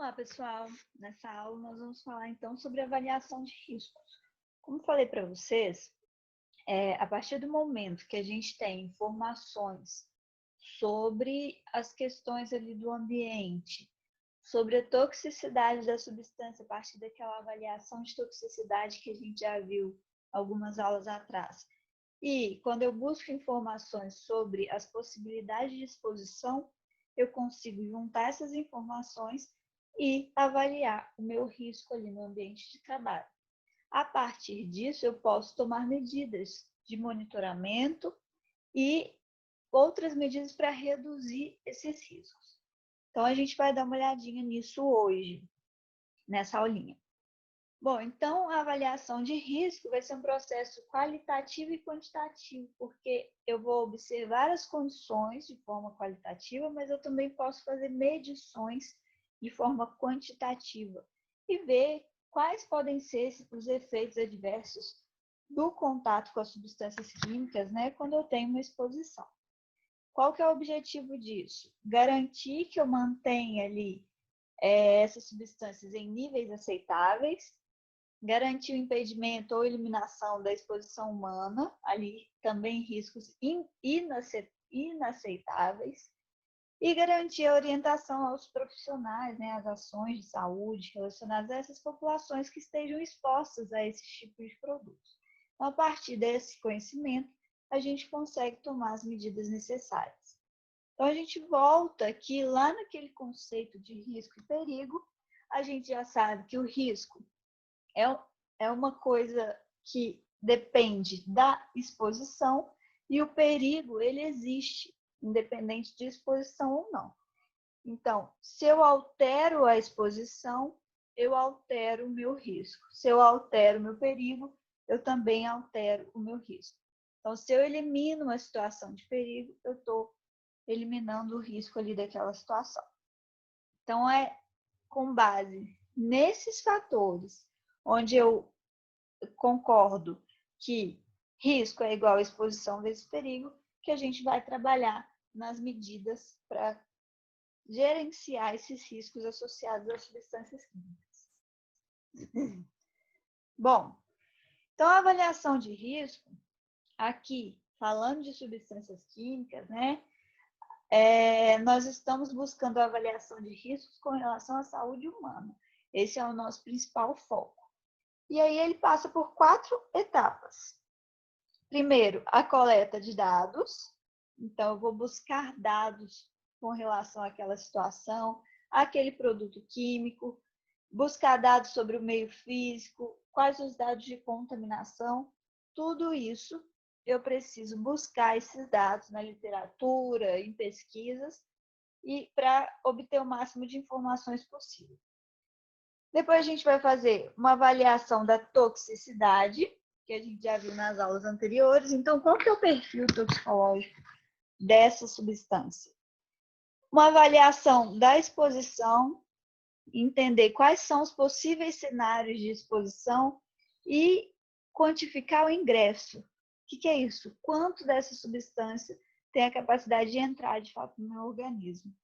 Olá, pessoal. Nessa aula nós vamos falar então sobre avaliação de riscos. Como falei para vocês, a partir do momento que a gente tem informações sobre as questões ali do ambiente, sobre a toxicidade da substância, a partir daquela avaliação de toxicidade que a gente já viu algumas aulas atrás. E quando eu busco informações sobre as possibilidades de exposição, eu consigo juntar essas informações e avaliar o meu risco ali no ambiente de trabalho. A partir disso, eu posso tomar medidas de monitoramento e outras medidas para reduzir esses riscos. Então, a gente vai dar uma olhadinha nisso hoje, nessa aulinha. Bom, então a avaliação de risco vai ser um processo qualitativo e quantitativo, porque eu vou observar as condições de forma qualitativa, mas eu também posso fazer medições de forma quantitativa e ver quais podem ser os efeitos adversos do contato com as substâncias químicas, né, quando eu tenho uma exposição. Qual que é o objetivo disso? Garantir que eu mantenha ali essas substâncias em níveis aceitáveis, garantir o impedimento ou eliminação da exposição humana, ali também riscos inaceitáveis, e garantir a orientação aos profissionais, né, às ações de saúde relacionadas a essas populações que estejam expostas a esse tipo de produtos. Então, a partir desse conhecimento, a gente consegue tomar as medidas necessárias. Então, a gente volta aqui lá naquele conceito de risco e perigo, a gente já sabe que o risco é uma coisa que depende da exposição e o perigo, ele existe, independente de exposição ou não. Então, se eu altero a exposição, eu altero o meu risco. Se eu altero o meu perigo, eu também altero o meu risco. Então, se eu elimino uma situação de perigo, eu estou eliminando o risco ali daquela situação. Então, é com base nesses fatores, onde eu concordo que risco é igual a exposição vezes perigo, que a gente vai trabalhar nas medidas para gerenciar esses riscos associados às substâncias químicas. Bom, então a avaliação de risco, aqui, falando de substâncias químicas, né, nós estamos buscando a avaliação de riscos com relação à saúde humana. Esse é o nosso principal foco. E aí ele passa por 4 etapas. Primeiro, a coleta de dados. Então, eu vou buscar dados com relação àquela situação, àquele produto químico, buscar dados sobre o meio físico, quais os dados de contaminação. Tudo isso eu preciso buscar esses dados na literatura, em pesquisas, e para obter o máximo de informações possível. Depois a gente vai fazer uma avaliação da toxicidade, que a gente já viu nas aulas anteriores. Então, qual que é o perfil toxicológico dessa substância? Uma avaliação da exposição, entender quais são os possíveis cenários de exposição e quantificar o ingresso. O que é isso? Quanto dessa substância tem a capacidade de entrar de fato no meu organismo?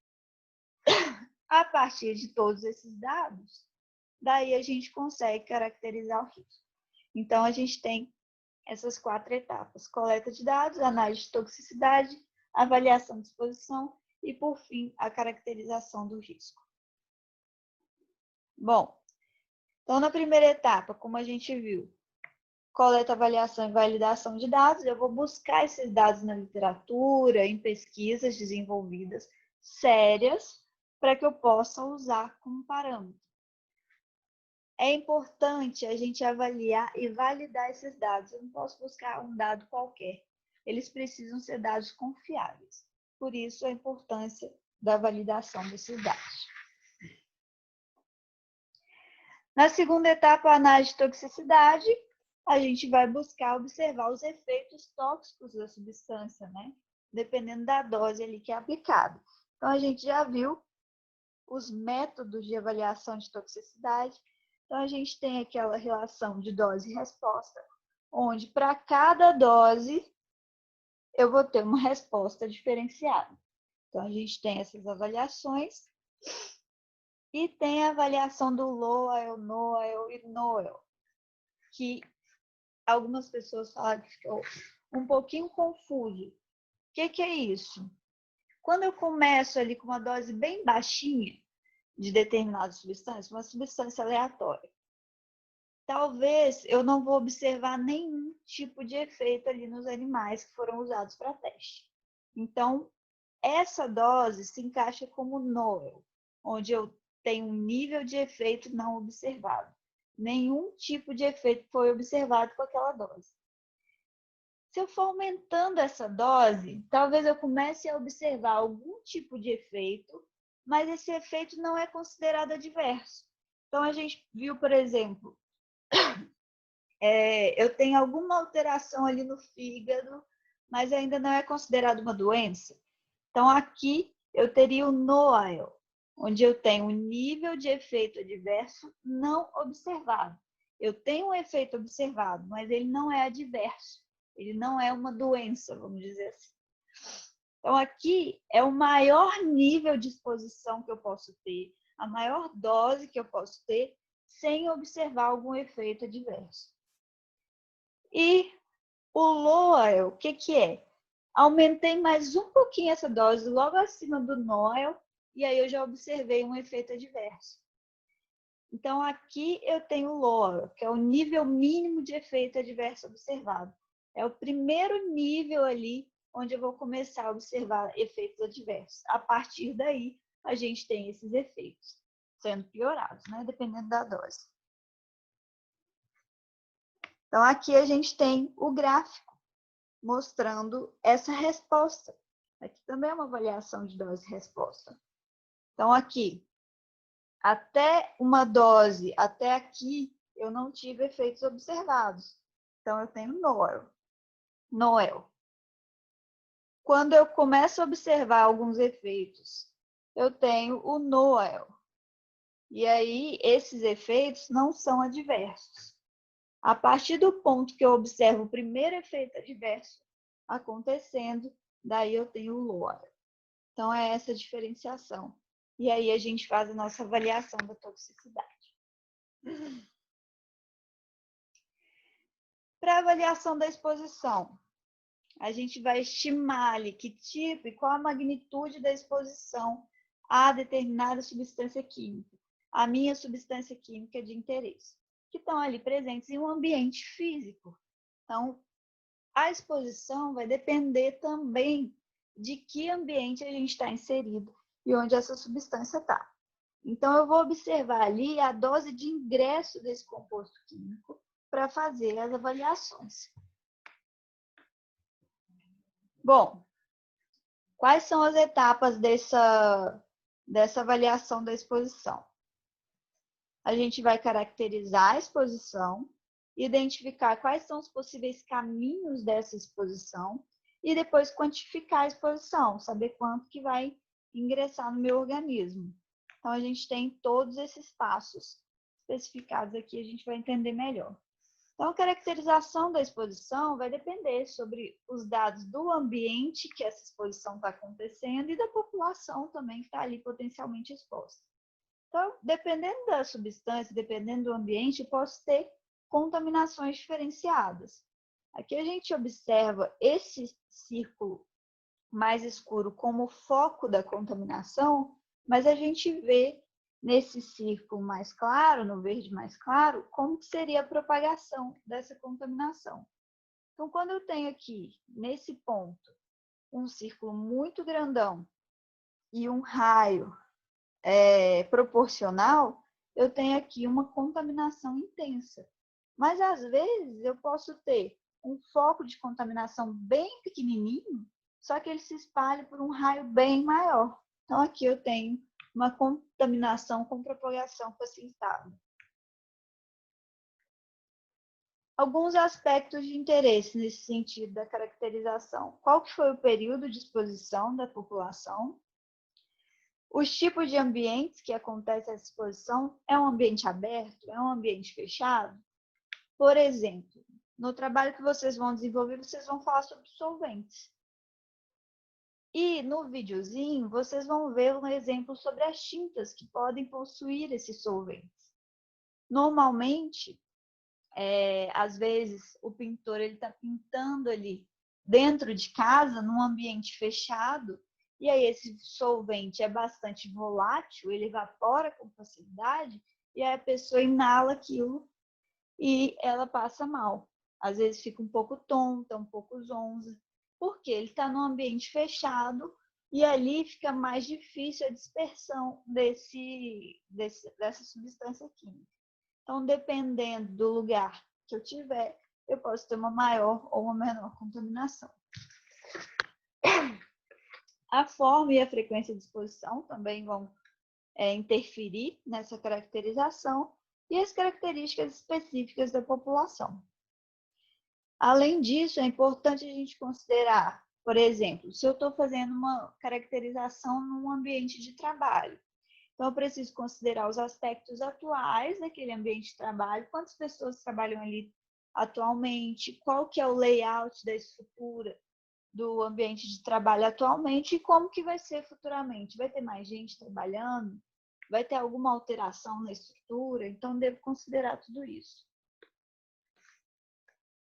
A partir de todos esses dados, daí a gente consegue caracterizar o risco. Então, a gente tem essas 4 etapas: coleta de dados, análise de toxicidade, avaliação de exposição e, por fim, a caracterização do risco. Bom, então, na primeira etapa, como a gente viu, coleta, avaliação e validação de dados, eu vou buscar esses dados na literatura, em pesquisas desenvolvidas sérias, para que eu possa usar como parâmetro. É importante a gente avaliar e validar esses dados. Eu não posso buscar um dado qualquer. Eles precisam ser dados confiáveis. Por isso, a importância da validação desses dados. Na segunda etapa, a análise de toxicidade, a gente vai buscar observar os efeitos tóxicos da substância, né? Dependendo da dose ali que é aplicada. Então, a gente já viu os métodos de avaliação de toxicidade. Então, a gente tem aquela relação de dose e resposta, onde para cada dose eu vou ter uma resposta diferenciada. Então, a gente tem essas avaliações E tem a avaliação do Lowell, Noel e Noel, que algumas pessoas falam que ficou um pouquinho confuso. O que é isso? Quando eu começo ali com uma dose bem baixinha de determinada substância, uma substância aleatória, talvez eu não vou observar nenhum tipo de efeito ali nos animais que foram usados para teste. Então, essa dose se encaixa como Noel, onde eu tenho um nível de efeito não observado. Nenhum tipo de efeito foi observado com aquela dose. Se eu for aumentando essa dose, talvez eu comece a observar algum tipo de efeito, mas esse efeito não é considerado adverso. Então, a gente viu, por exemplo, eu tenho alguma alteração ali no fígado, mas ainda não é considerado uma doença. Então, aqui eu teria o NOAEL, onde eu tenho um nível de efeito adverso não observado. Eu tenho um efeito observado, mas ele não é adverso. Ele não é uma doença, vamos dizer assim. Então, aqui é o maior nível de exposição que eu posso ter, a maior dose que eu posso ter, sem observar algum efeito adverso. E o Lowell, o que é? Aumentei mais um pouquinho essa dose logo acima do Noel, e aí eu já observei um efeito adverso. Então, aqui eu tenho o Lowell, que é o nível mínimo de efeito adverso observado. É o primeiro nível ali onde eu vou começar a observar efeitos adversos. A partir daí, a gente tem esses efeitos sendo piorados, né? Dependendo da dose. Então, aqui a gente tem o gráfico mostrando essa resposta. Aqui também é uma avaliação de dose-resposta. Então, aqui, até uma dose, até aqui, eu não tive efeitos observados. Então, eu tenho Noel. Quando eu começo a observar alguns efeitos, eu tenho o Noel. E aí, esses efeitos não são adversos. A partir do ponto que eu observo o primeiro efeito adverso acontecendo, daí eu tenho o Lowell. Então, é essa diferenciação. E aí a gente faz a nossa avaliação da toxicidade. Para avaliação da exposição, a gente vai estimar ali que tipo e qual a magnitude da exposição a determinada substância química, a minha substância química de interesse, que estão ali presentes em um ambiente físico. Então, a exposição vai depender também de que ambiente a gente está inserido e onde essa substância está. Então, eu vou observar ali a dose de ingresso desse composto químico para fazer as avaliações. Bom, quais são as etapas dessa avaliação da exposição? A gente vai caracterizar a exposição, identificar quais são os possíveis caminhos dessa exposição e depois quantificar a exposição, saber quanto que vai ingressar no meu organismo. Então, a gente tem todos esses passos especificados aqui, a gente vai entender melhor. Então, a caracterização da exposição vai depender sobre os dados do ambiente que essa exposição está acontecendo e da população também que está ali potencialmente exposta. Então, dependendo da substância, dependendo do ambiente, eu posso ter contaminações diferenciadas. Aqui a gente observa esse círculo mais escuro como foco da contaminação, mas a gente vê nesse círculo mais claro, no verde mais claro, como seria a propagação dessa contaminação. Então, quando eu tenho aqui, nesse ponto, um círculo muito grandão e um raio proporcional, eu tenho aqui uma contaminação intensa. Mas, às vezes, eu posso ter um foco de contaminação bem pequenininho, só que ele se espalha por um raio bem maior. Então, aqui eu tenho uma contaminação com propagação facilitada. Alguns aspectos de interesse nesse sentido da caracterização. Qual que foi o período de exposição da população? Os tipos de ambientes que acontece essa exposição, é um ambiente aberto? É um ambiente fechado? Por exemplo, no trabalho que vocês vão desenvolver, vocês vão falar sobre solventes. E no videozinho, vocês vão ver um exemplo sobre as tintas que podem possuir esses solventes. Normalmente, às vezes, o pintor está pintando ali dentro de casa, num ambiente fechado, e aí esse solvente é bastante volátil, ele evapora com facilidade, e aí a pessoa inala aquilo e ela passa mal. Às vezes fica um pouco tonta, um pouco zonza, porque ele está num ambiente fechado e ali fica mais difícil a dispersão dessa substância química. Então, dependendo do lugar que eu tiver, eu posso ter uma maior ou uma menor contaminação. A forma e a frequência de exposição também vão interferir nessa caracterização e as características específicas da população. Além disso, é importante a gente considerar, por exemplo, se eu estou fazendo uma caracterização num ambiente de trabalho. Então, eu preciso considerar os aspectos atuais daquele ambiente de trabalho, quantas pessoas trabalham ali atualmente, qual que é o layout da estrutura do ambiente de trabalho atualmente e como que vai ser futuramente. Vai ter mais gente trabalhando? Vai ter alguma alteração na estrutura? Então, devo considerar tudo isso.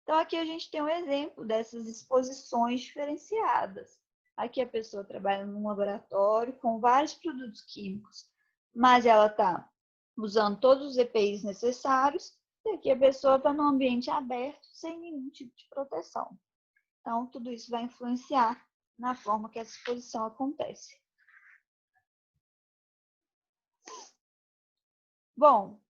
Então, aqui a gente tem um exemplo dessas exposições diferenciadas. Aqui a pessoa trabalha num laboratório com vários produtos químicos, mas ela está usando todos os EPIs necessários, e aqui a pessoa está num ambiente aberto, sem nenhum tipo de proteção. Então, tudo isso vai influenciar na forma que essa exposição acontece. Bom,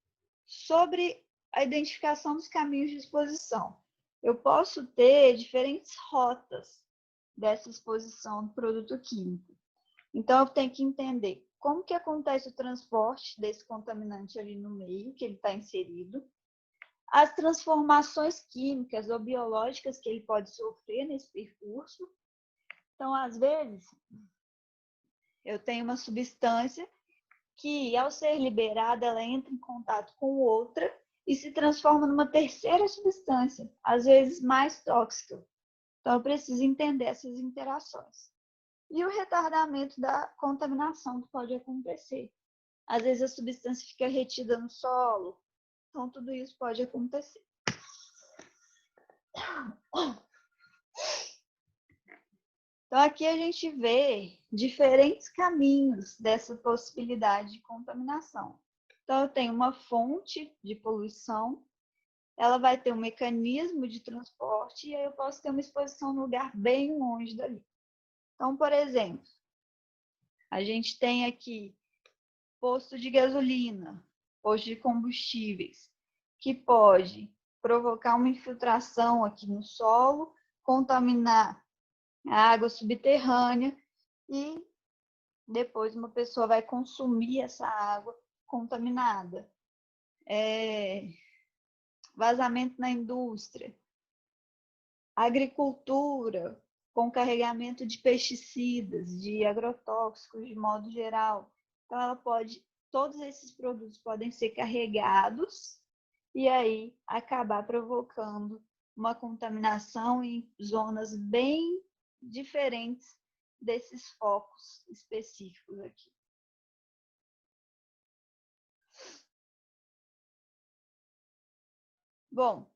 sobre a identificação dos caminhos de exposição. Eu posso ter diferentes rotas dessa exposição do produto químico. Então, eu tenho que entender como que acontece o transporte desse contaminante ali no meio que ele está inserido, as transformações químicas ou biológicas que ele pode sofrer nesse percurso. Então, às vezes, eu tenho uma substância que, ao ser liberada, ela entra em contato com outra e se transforma numa terceira substância, às vezes mais tóxica. Então, eu preciso entender essas interações. E o retardamento da contaminação que pode acontecer. Às vezes a substância fica retida no solo, então tudo isso pode acontecer. Então, aqui a gente vê diferentes caminhos dessa possibilidade de contaminação. Então, eu tenho uma fonte de poluição, ela vai ter um mecanismo de transporte e aí eu posso ter uma exposição num lugar bem longe dali. Então, por exemplo, a gente tem aqui posto de gasolina, posto de combustíveis, que pode provocar uma infiltração aqui no solo, contaminar a água subterrânea e depois uma pessoa vai consumir essa água contaminada. Vazamento na indústria, agricultura, com carregamento de pesticidas, de agrotóxicos de modo geral. Então, todos esses produtos podem ser carregados e aí acabar provocando uma contaminação em zonas bem diferentes desses focos específicos aqui. Bom,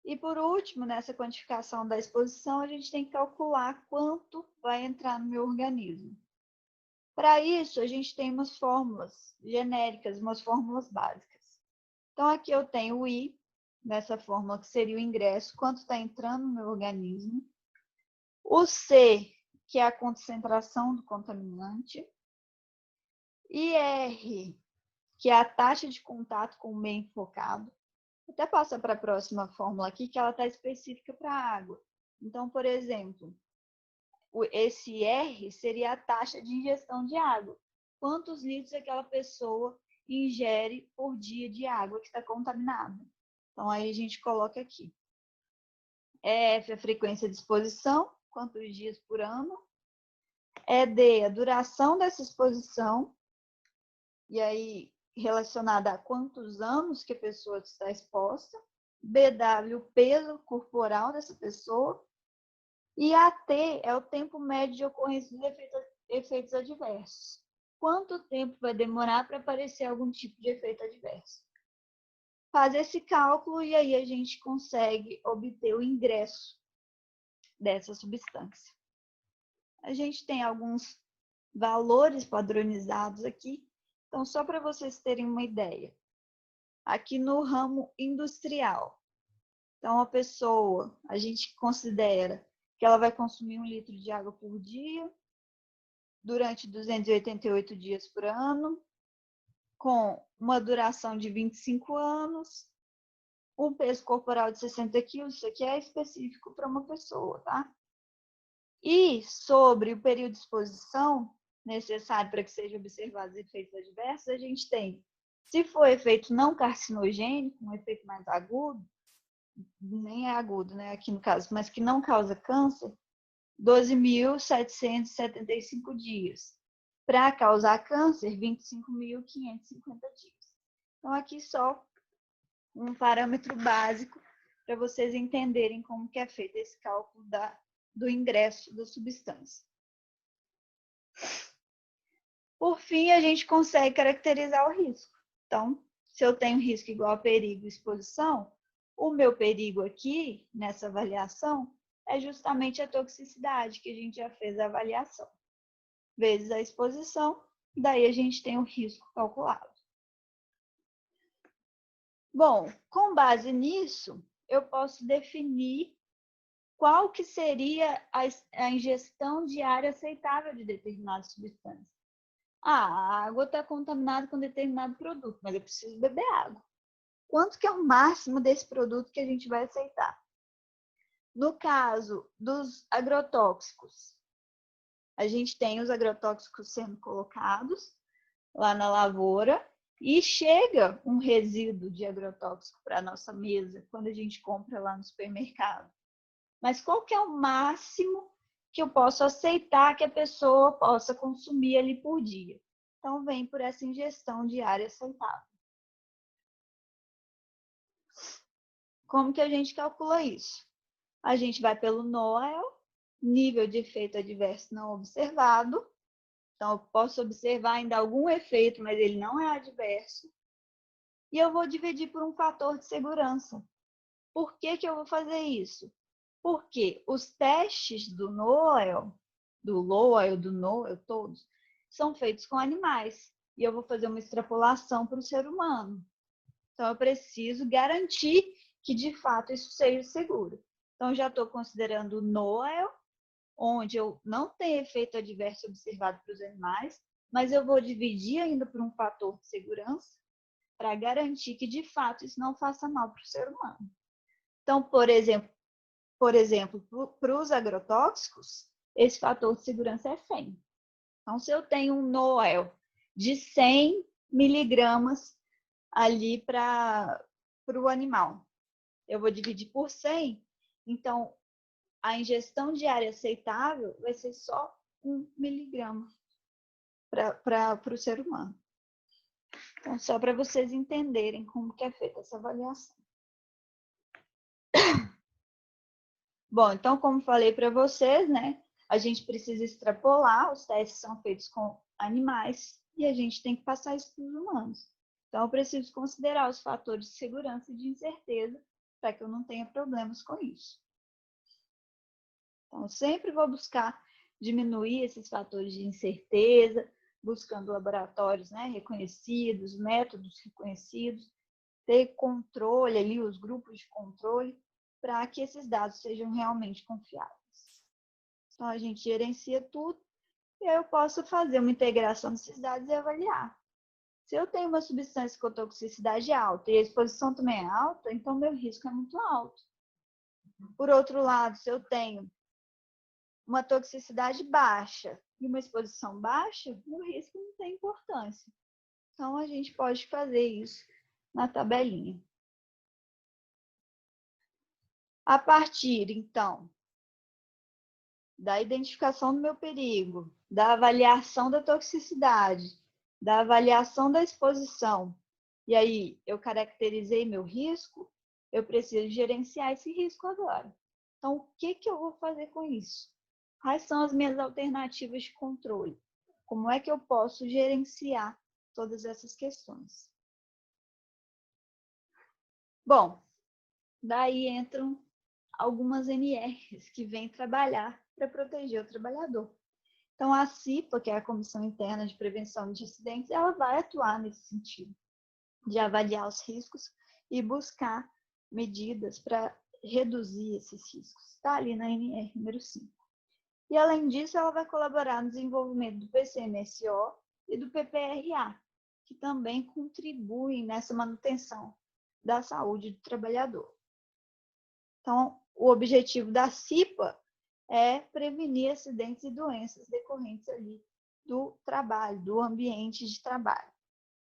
e por último, nessa quantificação da exposição, a gente tem que calcular quanto vai entrar no meu organismo. Para isso, a gente tem umas fórmulas genéricas, umas fórmulas básicas. Então, aqui eu tenho o I, nessa fórmula que seria o ingresso, quanto está entrando no meu organismo. O C, que é a concentração do contaminante. IR, que é a taxa de contato com o meio enfocado. Até passa para a próxima fórmula aqui, que ela está específica para a água. Então, por exemplo, esse R seria a taxa de ingestão de água. Quantos litros aquela pessoa ingere por dia de água que está contaminada? Então, aí a gente coloca aqui. F, a frequência de exposição, quantos dias por ano. D, a duração dessa exposição. E aí, relacionada a quantos anos que a pessoa está exposta. BW, o peso corporal dessa pessoa. E AT é o tempo médio de ocorrência dos efeitos adversos. Quanto tempo vai demorar para aparecer algum tipo de efeito adverso? Faz esse cálculo e aí a gente consegue obter o ingresso dessa substância. A gente tem alguns valores padronizados aqui. Então, só para vocês terem uma ideia. Aqui no ramo industrial. Então, a pessoa, a gente considera que ela vai consumir 1 litro de água por dia, durante 288 dias por ano, com uma duração de 25 anos, um peso corporal de 60 quilos, isso aqui é específico para uma pessoa, tá? E sobre o período de exposição necessário para que sejam observados efeitos adversos, a gente tem, se for efeito não carcinogênico, um efeito mais agudo, nem é agudo, né, aqui no caso, mas que não causa câncer, 12.775 dias. Para causar câncer, 25.550 dias. Então, aqui só um parâmetro básico para vocês entenderem como que é feito esse cálculo do ingresso da substância. Por fim, a gente consegue caracterizar o risco. Então, se eu tenho risco igual a perigo e exposição, o meu perigo aqui, nessa avaliação, é justamente a toxicidade, que a gente já fez a avaliação, vezes a exposição, daí a gente tem o risco calculado. Bom, com base nisso, eu posso definir qual que seria a ingestão diária aceitável de determinada substância. A água está contaminada com determinado produto, mas eu preciso beber água. Quanto que é o máximo desse produto que a gente vai aceitar? No caso dos agrotóxicos, a gente tem os agrotóxicos sendo colocados lá na lavoura e chega um resíduo de agrotóxico para a nossa mesa quando a gente compra lá no supermercado. Mas qual que é o máximo que eu posso aceitar que a pessoa possa consumir ali por dia? Então, vem por essa ingestão diária aceitável. Como que a gente calcula isso? A gente vai pelo NOEL, nível de efeito adverso não observado. Então, eu posso observar ainda algum efeito, mas ele não é adverso. E eu vou dividir por um fator de segurança. Por que que eu vou fazer isso? Porque os testes do NOEL, do LOEL, do NOEL, todos, são feitos com animais. E eu vou fazer uma extrapolação para o ser humano. Então, eu preciso garantir que, de fato, isso seja seguro. Então, já estou considerando o NOEL, onde eu não tenho efeito adverso observado para os animais, mas eu vou dividir ainda por um fator de segurança para garantir que, de fato, isso não faça mal para o ser humano. Então, por exemplo, para os agrotóxicos, esse fator de segurança é 100. Então, se eu tenho um NOEL de 100 miligramas ali para o animal, eu vou dividir por 100, então a ingestão diária aceitável vai ser só 1 miligrama para o ser humano. Então, só para vocês entenderem como que é feita essa avaliação. Bom, então, como falei para vocês, né, a gente precisa extrapolar, os testes são feitos com animais e a gente tem que passar isso para os humanos. Então, eu preciso considerar os fatores de segurança e de incerteza para que eu não tenha problemas com isso. Então, eu sempre vou buscar diminuir esses fatores de incerteza, buscando laboratórios, né, reconhecidos, métodos reconhecidos, ter controle ali, os grupos de controle, para que esses dados sejam realmente confiáveis. Então, a gente gerencia tudo e eu posso fazer uma integração desses dados e avaliar. Se eu tenho uma substância com toxicidade alta e a exposição também é alta, então meu risco é muito alto. Por outro lado, se eu tenho uma toxicidade baixa e uma exposição baixa, o risco não tem importância. Então, a gente pode fazer isso na tabelinha. A partir, então, da identificação do meu perigo, da avaliação da toxicidade, da avaliação da exposição, e aí eu caracterizei meu risco, eu preciso gerenciar esse risco agora. Então, o que eu vou fazer com isso? Quais são as minhas alternativas de controle? Como é que eu posso gerenciar todas essas questões? Bom, daí entram algumas NRs que vêm trabalhar para proteger o trabalhador. Então, a CIPA, que é a Comissão Interna de Prevenção de Acidentes, ela vai atuar nesse sentido, de avaliar os riscos e buscar medidas para reduzir esses riscos. Está ali na NR número 5. E, além disso, ela vai colaborar no desenvolvimento do PCMSO e do PPRA, que também contribuem nessa manutenção da saúde do trabalhador. Então, o objetivo da CIPA é prevenir acidentes e doenças decorrentes ali do trabalho, do ambiente de trabalho.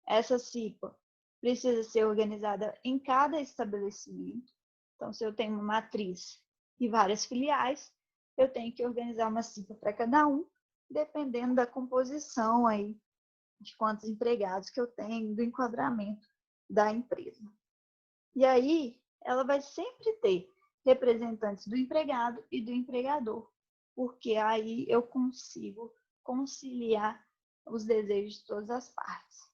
Essa CIPA precisa ser organizada em cada estabelecimento. Então, se eu tenho uma matriz e várias filiais, eu tenho que organizar uma CIPA para cada um, dependendo da composição aí, de quantos empregados que eu tenho, do enquadramento da empresa. E aí, ela vai sempre ter representantes do empregado e do empregador, porque aí eu consigo conciliar os desejos de todas as partes.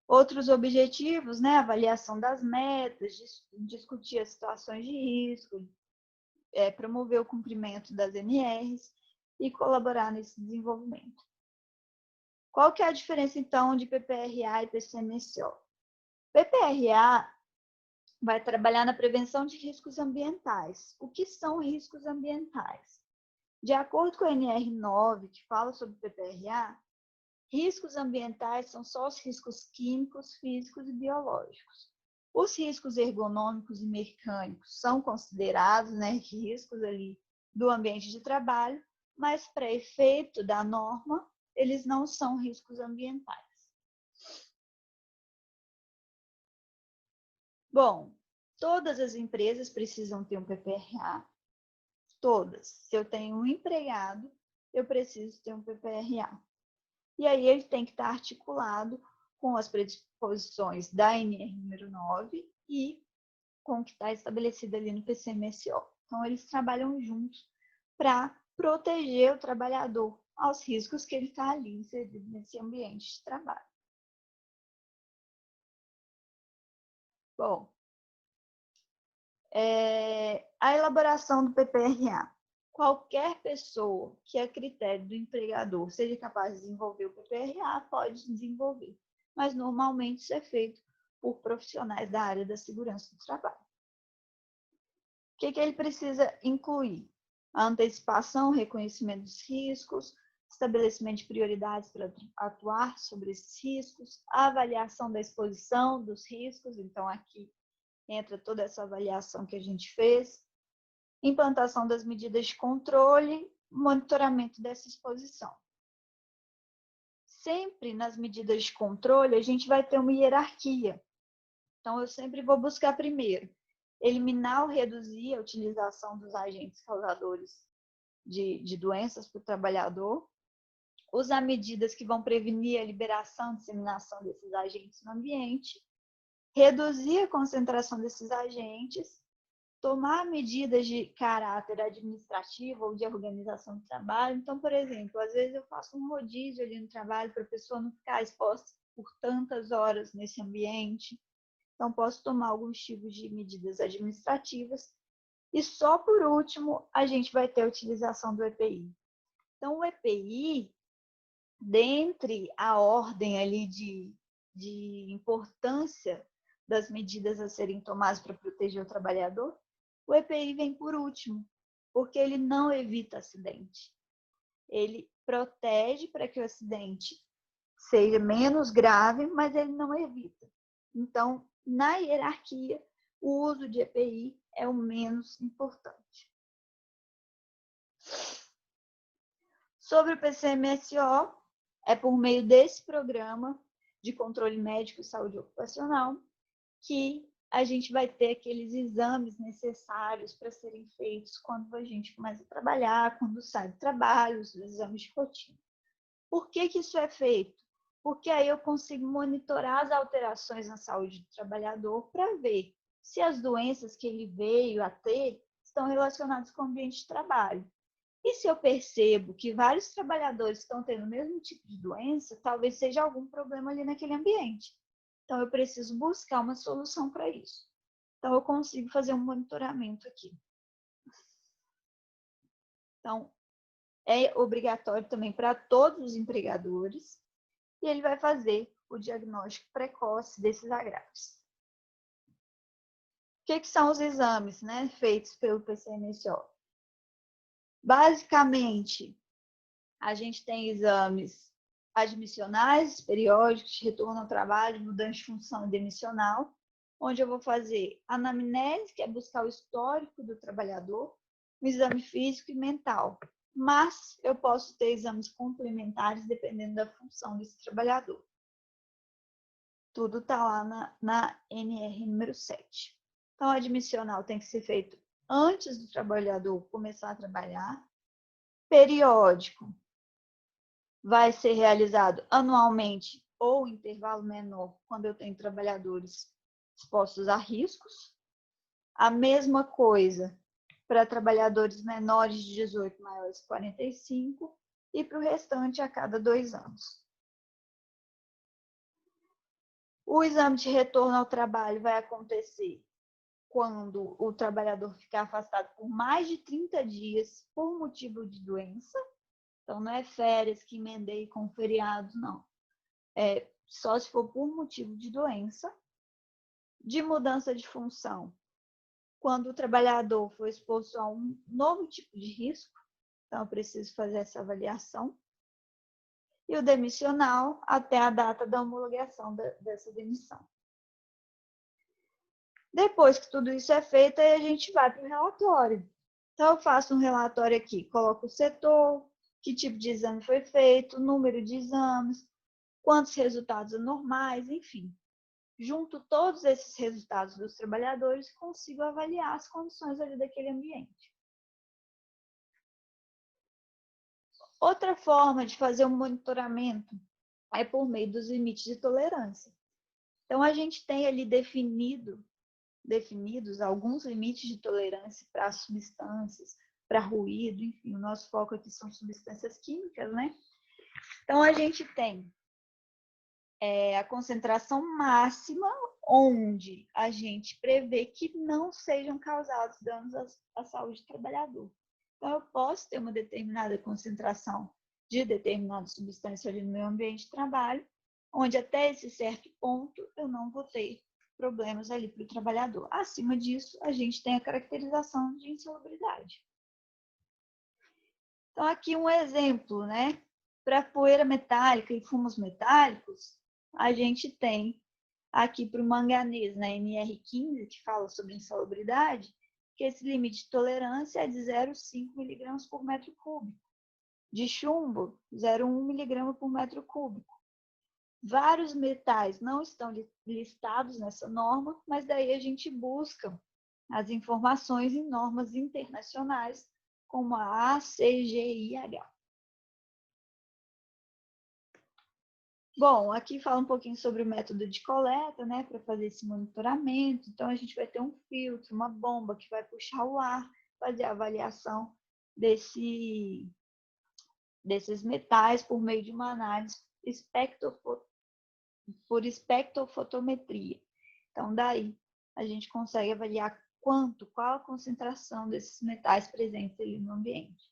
Outros objetivos, né? Avaliação das metas, discutir as situações de risco, promover o cumprimento das NRs e colaborar nesse desenvolvimento. Qual que é a diferença, então, de PPRA e PCMSO? PPRA vai trabalhar na prevenção de riscos ambientais. O que são riscos ambientais? De acordo com a NR9, que fala sobre PPRA, riscos ambientais são só os riscos químicos, físicos e biológicos. Os riscos ergonômicos e mecânicos são considerados, né, riscos ali do ambiente de trabalho, mas para efeito da norma, eles não são riscos ambientais. Bom, todas as empresas precisam ter um PPRA. Todas. Se eu tenho um empregado, eu preciso ter um PPRA. E aí ele tem que estar articulado com as predisposições da NR número 9 e com o que está estabelecido ali no PCMSO. Então, eles trabalham juntos para proteger o trabalhador aos riscos que ele está ali inserido nesse ambiente de trabalho. Bom, a elaboração do PPRA. Qualquer pessoa que, a critério do empregador, seja capaz de desenvolver o PPRA, pode desenvolver. Mas, normalmente, isso é feito por profissionais da área da segurança do trabalho. O que ele precisa incluir? A antecipação, reconhecimento dos riscos, estabelecimento de prioridades para atuar sobre esses riscos, a avaliação da exposição dos riscos, então aqui entra toda essa avaliação que a gente fez, implantação das medidas de controle, monitoramento dessa exposição. Sempre nas medidas de controle, a gente vai ter uma hierarquia. Então, eu sempre vou buscar primeiro eliminar ou reduzir a utilização dos agentes causadores de doenças para o trabalhador, usar medidas que vão prevenir a liberação e disseminação desses agentes no ambiente, reduzir a concentração desses agentes, tomar medidas de caráter administrativo ou de organização do trabalho. Então, por exemplo, às vezes eu faço um rodízio ali no trabalho para a pessoa não ficar exposta por tantas horas nesse ambiente. Então, posso tomar alguns tipos de medidas administrativas. E só por último, a gente vai ter a utilização do EPI. Então, o EPI, dentre a ordem ali de importância das medidas a serem tomadas para proteger o trabalhador, o EPI vem por último, porque ele não evita acidente. Ele protege para que o acidente seja menos grave, mas ele não evita. Então, na hierarquia, o uso de EPI é o menos importante. Sobre o PCMSO, é por meio desse programa de controle médico e saúde ocupacional que a gente vai ter aqueles exames necessários para serem feitos quando a gente começa a trabalhar, quando sai do trabalho, os exames de rotina. Por que isso é feito? Porque aí eu consigo monitorar as alterações na saúde do trabalhador para ver se as doenças que ele veio a ter estão relacionadas com o ambiente de trabalho. E se eu percebo que vários trabalhadores estão tendo o mesmo tipo de doença, talvez seja algum problema ali naquele ambiente. Então, eu preciso buscar uma solução para isso. Então, eu consigo fazer um monitoramento aqui. Então, é obrigatório também para todos os empregadores e ele vai fazer o diagnóstico precoce desses agravos. O que são os exames, né, feitos pelo PCMSO? Basicamente, a gente tem exames admissionais, periódicos, de retorno ao trabalho, mudança de função e demissional, onde eu vou fazer anamnese, que é buscar o histórico do trabalhador, um exame físico e mental. Mas eu posso ter exames complementares dependendo da função desse trabalhador. Tudo está lá na NR número 7. Então, o admissional tem que ser feito antes do trabalhador começar a trabalhar. Periódico vai ser realizado anualmente ou em intervalo menor quando eu tenho trabalhadores expostos a riscos. A mesma coisa para trabalhadores menores de 18, maiores de 45 e para o restante a cada 2 anos. O exame de retorno ao trabalho vai acontecer quando o trabalhador ficar afastado por mais de 30 dias por motivo de doença. Então, não é férias que emendei com feriados, não. É só se for por motivo de doença. De mudança de função, quando o trabalhador for exposto a um novo tipo de risco, então eu preciso fazer essa avaliação. E o demissional até a data da homologação dessa demissão. Depois que tudo isso é feito, aí a gente vai para o relatório. Então, eu faço um relatório aqui, coloco o setor, que tipo de exame foi feito, número de exames, quantos resultados anormais, enfim. Junto todos esses resultados dos trabalhadores, consigo avaliar as condições ali daquele ambiente. Outra forma de fazer um monitoramento é por meio dos limites de tolerância. Então, a gente tem ali definidos alguns limites de tolerância para substâncias, para ruído, enfim, o nosso foco aqui são substâncias químicas, né? Então, a gente tem a concentração máxima, onde a gente prevê que não sejam causados danos à saúde do trabalhador. Então, eu posso ter uma determinada concentração de determinada substância ali no meu ambiente de trabalho, onde até esse certo ponto eu não vou ter problemas ali para o trabalhador. Acima disso, a gente tem a caracterização de insalubridade. Então, aqui um exemplo, né? Para poeira metálica e fumos metálicos, a gente tem aqui para o manganês, na NR15, que fala sobre insalubridade, que esse limite de tolerância é de 0,5 mg por metro cúbico. De chumbo, 0,1 mg por metro cúbico. Vários metais não estão listados nessa norma, mas daí a gente busca as informações em normas internacionais, como a ACGIH. Bom, aqui fala um pouquinho sobre o método de coleta, né, para fazer esse monitoramento. Então, a gente vai ter um filtro, uma bomba que vai puxar o ar, fazer a avaliação desses metais por meio de uma análise por espectrofotometria. Então, daí a gente consegue avaliar qual a concentração desses metais presentes ali no ambiente.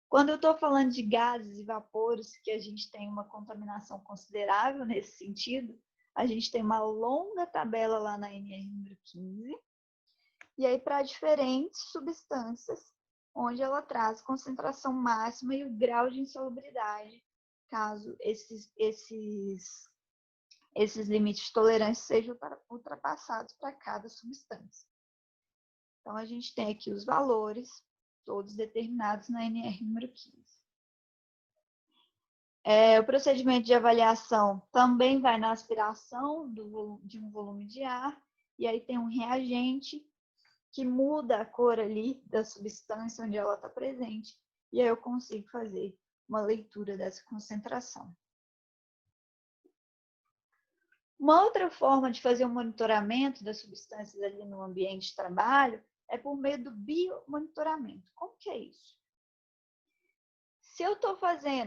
Quando eu estou falando de gases e vapores, que a gente tem uma contaminação considerável nesse sentido, a gente tem uma longa tabela lá na NR número 15, e aí para diferentes substâncias, onde ela traz concentração máxima e o grau de insalubridade, caso esses limites de tolerância sejam ultrapassados para cada substância. Então, a gente tem aqui os valores, todos determinados na NR número 15. O procedimento de avaliação também vai na aspiração de um volume de ar, e aí tem um reagente que muda a cor ali da substância onde ela está presente, e aí eu consigo fazer uma leitura dessa concentração. Uma outra forma de fazer o monitoramento das substâncias ali no ambiente de trabalho é por meio do biomonitoramento. Como que é isso? Se eu estou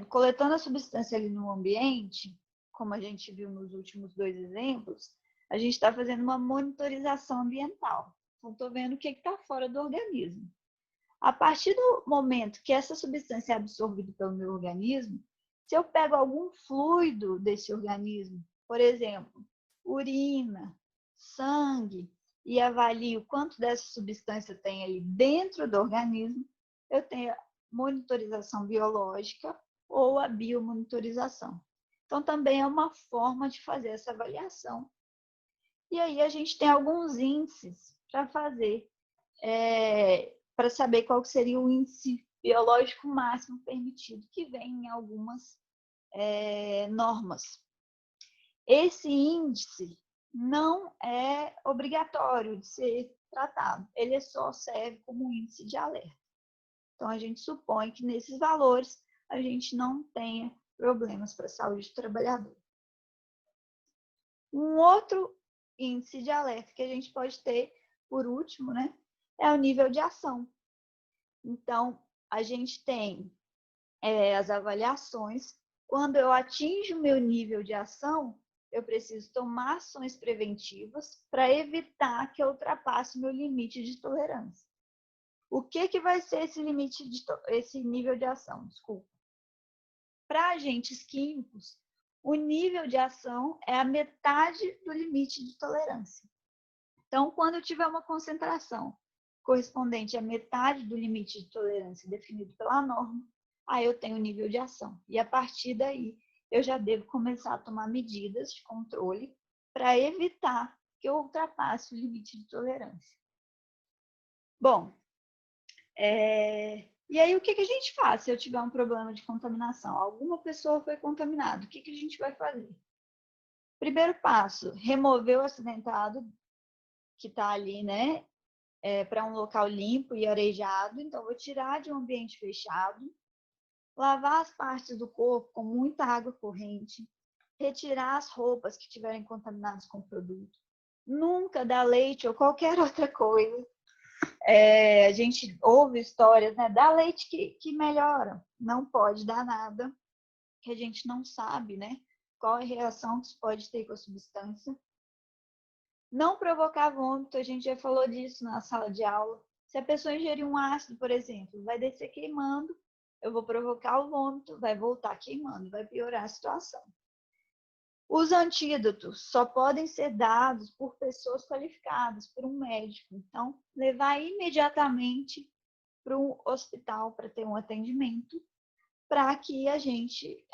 coletando a substância ali no ambiente, como a gente viu nos últimos 2 exemplos, a gente está fazendo uma monitorização ambiental. Então, estou vendo o que está fora do organismo. A partir do momento que essa substância é absorvida pelo meu organismo, se eu pego algum fluido desse organismo, por exemplo, urina, sangue, e avalio quanto dessa substância tem ali dentro do organismo, eu tenho a monitorização biológica ou a biomonitorização. Então, também é uma forma de fazer essa avaliação. E aí a gente tem alguns índices para fazer, para saber qual seria o índice biológico máximo permitido, que vem em algumas normas. Esse índice não é obrigatório de ser tratado, ele só serve como índice de alerta. Então, a gente supõe que nesses valores a gente não tenha problemas para a saúde do trabalhador. Um outro índice de alerta que a gente pode ter, por último, né, é o nível de ação. Então, a gente tem as avaliações. Quando eu atinjo o meu nível de ação, eu preciso tomar ações preventivas para evitar que eu ultrapasse o meu limite de tolerância. O que vai ser esse nível de ação? Desculpa. Para agentes químicos, o nível de ação é a metade do limite de tolerância. Então, quando eu tiver uma concentração correspondente à metade do limite de tolerância definido pela norma, aí eu tenho o nível de ação. E a partir daí, eu já devo começar a tomar medidas de controle para evitar que eu ultrapasse o limite de tolerância. Bom, e aí o que a gente faz se eu tiver um problema de contaminação? Alguma pessoa foi contaminada, o que a gente vai fazer? Primeiro passo, remover o acidentado que está ali, né, para um local limpo e arejado. Então, vou tirar de um ambiente fechado, lavar as partes do corpo com muita água corrente, retirar as roupas que estiverem contaminadas com o produto. Nunca dar leite ou qualquer outra coisa. A gente ouve histórias, né? Dá leite que melhora. Não pode dar nada, que a gente não sabe, né? Qual é a reação que isso pode ter com a substância. Não provocar vômito, a gente já falou disso na sala de aula. Se a pessoa ingerir um ácido, por exemplo, vai descer queimando, eu vou provocar o vômito, vai voltar queimando, vai piorar a situação. Os antídotos só podem ser dados por pessoas qualificadas, por um médico. Então, levar imediatamente para um hospital para ter um atendimento, para que a gente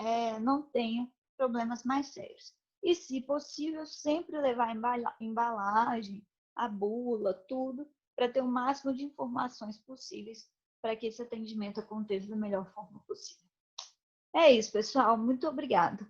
não tenha problemas mais sérios. E, se possível, sempre levar a embalagem, a bula, tudo, para ter o máximo de informações possíveis para que esse atendimento aconteça da melhor forma possível. É isso, pessoal. Muito obrigada.